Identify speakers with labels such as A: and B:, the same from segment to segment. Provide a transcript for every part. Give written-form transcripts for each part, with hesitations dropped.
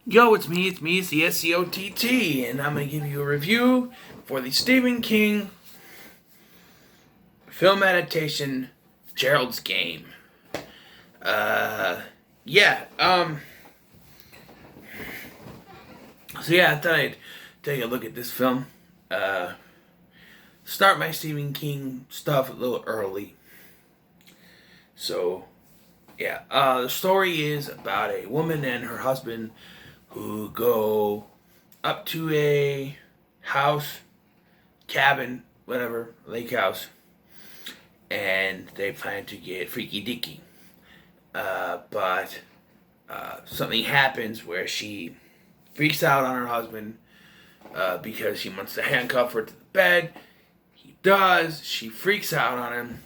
A: Yo, it's the SCOTT, and I'm going to give you a review for the Stephen King film adaptation, Gerald's Game. Uh, yeah, I thought I'd take a look at this film. Uh, Start my Stephen King stuff a little early. So, the story is about a woman and her husband who go up to a house, cabin, whatever, lake house, and they plan to get freaky deaky. But something happens where she freaks out on her husband because he wants to handcuff her to the bed. He does. She freaks out on him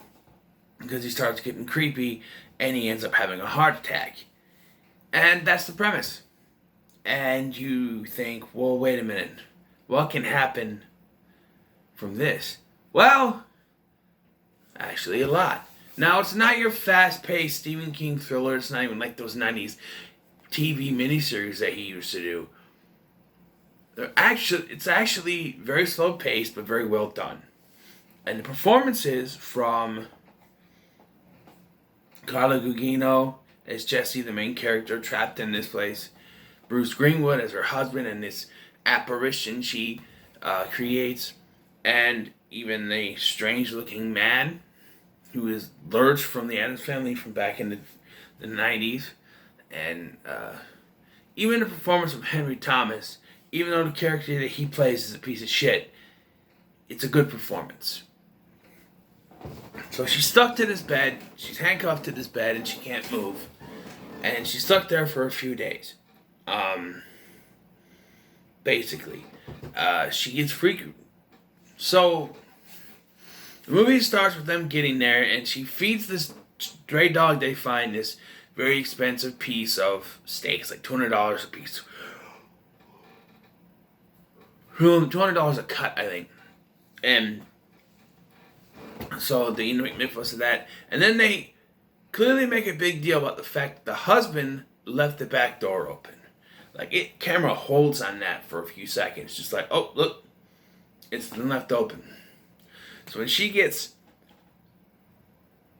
A: because he starts getting creepy, and he ends up having a heart attack. And that's the premise. And you think, well, wait a minute. What can happen from this? Well, actually a lot. Now, it's not your fast-paced Stephen King thriller. It's not even like those 90s TV miniseries that he used to do. It's actually very slow-paced, but very well done. And the performances from Carla Gugino as Jessie, the main character, trapped in this place. Bruce Greenwood as her husband and this apparition she creates. And even a strange-looking man who is lurched from the Addams Family from back in the 90s. And even the performance of Henry Thomas, even though the character that he plays is a piece of shit, it's a good performance. So she's stuck to this bed, she's handcuffed to this bed, and she can't move. And she's stuck there for a few days. Basically. She gets freaked. So, the movie starts with them getting there, and she feeds this stray dog they find this very expensive piece of steak. It's like $200 a piece. $200 a cut, I think. And so they make fuss of that. And then they clearly make a big deal about the fact that the husband left the back door open. Like, camera holds on that for a few seconds. Just like, oh, look, it's been left open. So when she gets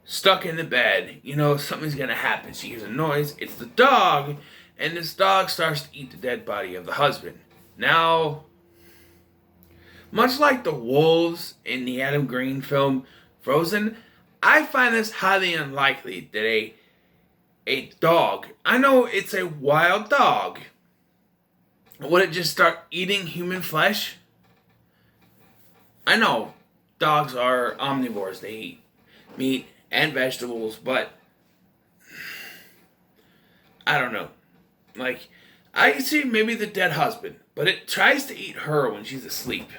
A: stuck in the bed, you know something's going to happen. She hears a noise. It's the dog. And this dog starts to eat the dead body of the husband. Now, much like the wolves in the Adam Green film Frozen, I find this highly unlikely that a dog, I know it's a wild dog, would it just start eating human flesh? I know dogs are omnivores. They eat meat and vegetables, but I don't know. Like, I can see maybe the dead husband, but it tries to eat her when she's asleep.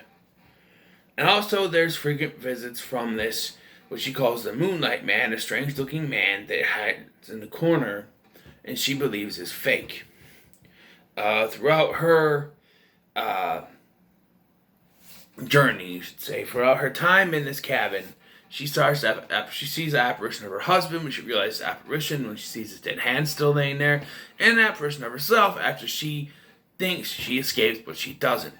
A: And also, there's frequent visits from this, what she calls the Moonlight Man, a strange-looking man that hides in the corner, and she believes is fake. Throughout her journey, you should say, throughout her time in this cabin, she sees the apparition of her husband when she realizes the apparition, when she sees his dead hand still laying there, and the apparition of herself after she thinks she escapes, but she doesn't.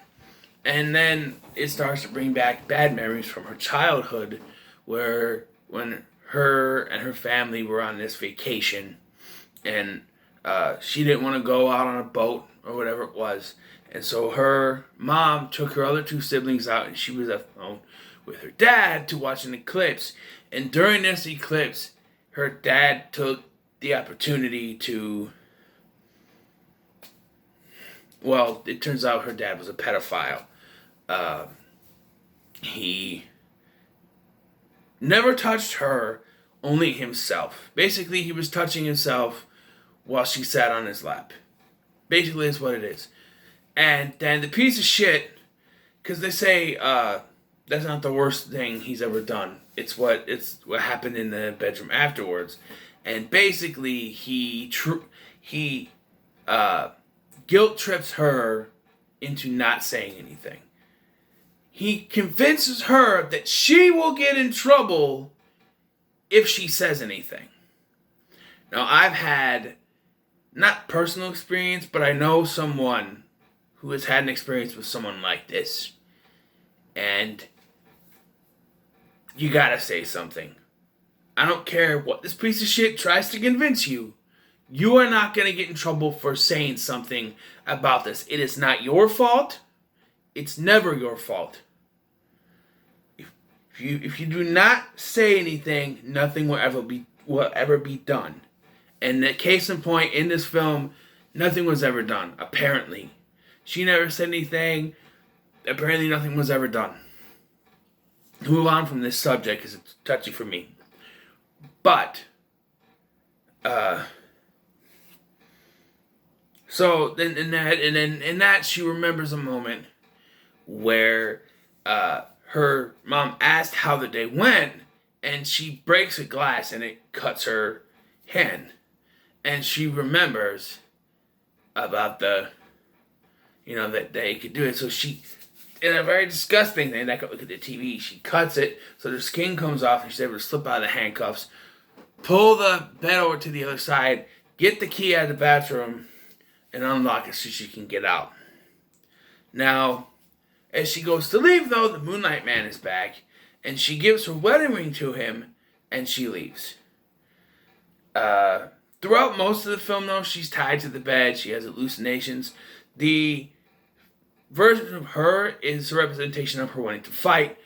A: And then it starts to bring back bad memories from her childhood, where when her and her family were on this vacation, and she didn't want to go out on a boat or whatever it was. And so her mom took her other two siblings out, and she was alone with her dad to watch an eclipse. And during this eclipse, her dad took the opportunity to, well, it turns out her dad was a pedophile. He never touched her, only himself. Basically, he was touching himself while she sat on his lap. Basically, that's what it is. And then the piece of shit, because they say that's not the worst thing he's ever done. It's what happened in the bedroom afterwards. And basically, he guilt trips her into not saying anything. He convinces her that she will get in trouble if she says anything. Now, I've had not personal experience, but I know someone who has had an experience with someone like this. And you gotta say something. I don't care what this piece of shit tries to convince you. You are not gonna get in trouble for saying something about this. It is not your fault. It's never your fault. If you do not say anything, nothing will ever be done. And the case in point, in this film, nothing was ever done, apparently. She never said anything. Apparently nothing was ever done. To move on from this subject, because it's touchy for me. But, so then in that she remembers a moment where her mom asked how the day went, and she breaks a glass and it cuts her hand. And she remembers about that they could do it. So she, in a very disgusting thing, I could look at the TV, she cuts it so the skin comes off and she's able to slip out of the handcuffs, pull the bed over to the other side, get the key out of the bathroom, and unlock it so she can get out. Now, as she goes to leave, though, the Moonlight Man is back, and she gives her wedding ring to him, and she leaves. Throughout most of the film, though, she's tied to the bed. She has hallucinations. The version of her is a representation of her wanting to fight.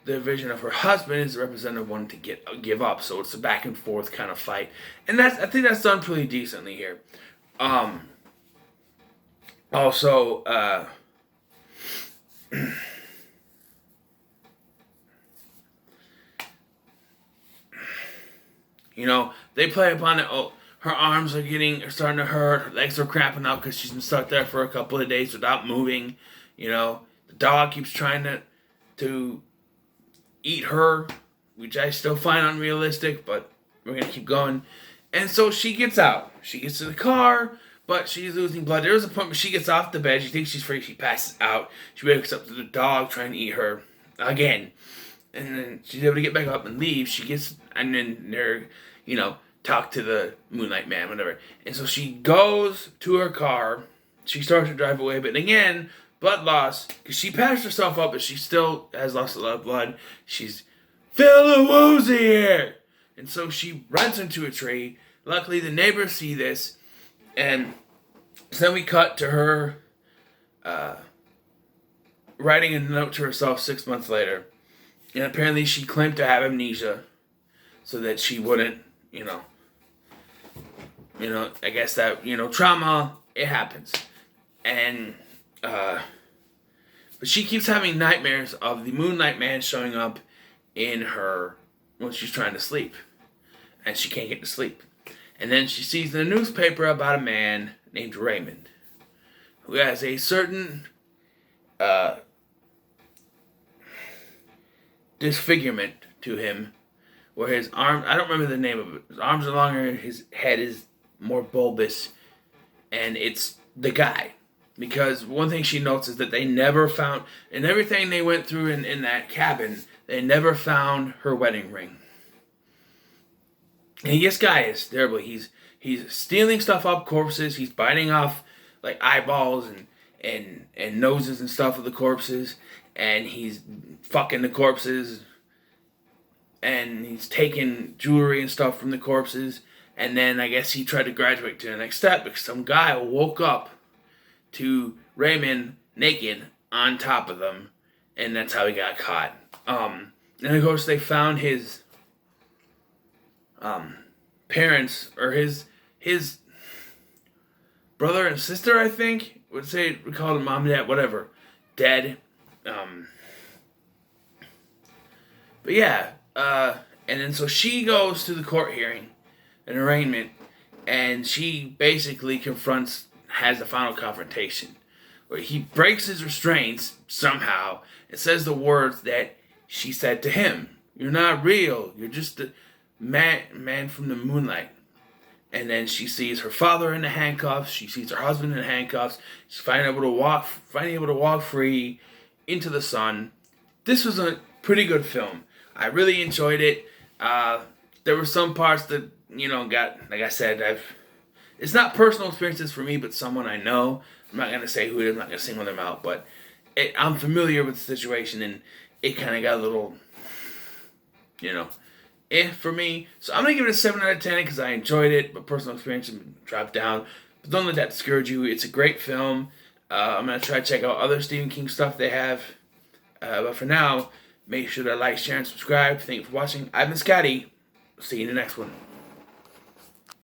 A: The vision of her husband is a representative of wanting to give up. So it's a back and forth kind of fight, and I think that's done pretty decently here. Also, they play upon it. Oh, her arms are starting to hurt. Her legs are cramping up because she's been stuck there for a couple of days without moving. The dog keeps trying to eat her, which I still find unrealistic, but we're going to keep going. And so she gets out. She gets to the car, but she's losing blood. There's a point where she gets off the bed. She thinks she's free. She passes out. She wakes up to the dog trying to eat her again. And then she's able to get back up and leave. And then they're, talk to the Moonlight Man, whatever. And so she goes to her car. She starts to drive away, but again, blood loss, because she patched herself up, but she still has lost a lot of blood. She's feeling woozy here. And so she runs into a tree. Luckily, the neighbors see this, and so then we cut to her writing a note to herself 6 months later. And apparently she claimed to have amnesia so that she wouldn't, I guess that, trauma, it happens. And, but she keeps having nightmares of the Moonlight Man showing up in her when she's trying to sleep. And she can't get to sleep. And then she sees in the newspaper about a man named Raymond, who has a certain disfigurement to him, where his arms, I don't remember the name of it, his arms are longer, his head is more bulbous, and it's the guy. Because one thing she notes is that they never found, in everything they went through in that cabin, they never found her wedding ring. And this guy is terrible. He's stealing stuff up corpses. He's biting off like eyeballs and noses and stuff of the corpses. And he's fucking the corpses. And he's taking jewelry and stuff from the corpses. And then I guess he tried to graduate to the next step because some guy woke up to Raymond naked on top of them. And that's how he got caught. And of course they found his parents, or his brother and sister, I think. We called them mom and dad, whatever. Dead. But yeah, and then so she goes to the court hearing, an arraignment, and she basically has the final confrontation, where he breaks his restraints somehow and says the words that she said to him. You're not real. You're just a man from the moonlight. And then she sees her father in the handcuffs. She sees her husband in the handcuffs. She's finally able to walk free into the sun. This was a pretty good film. I really enjoyed it. There were some parts that got, like I said, It's not personal experiences for me, but someone I know. I'm not gonna say who it is. I'm not gonna single them out, but I'm familiar with the situation, and it kind of got a little, you know, for me. So I'm gonna give it a 7 out of 10 because I enjoyed it, but personal experience dropped down. But don't let that discourage you. It's a great film. I'm gonna try to check out other Stephen King stuff they have. But for now, make sure to like, share, and subscribe. Thank you for watching. I've been Scotty. See you in the next one.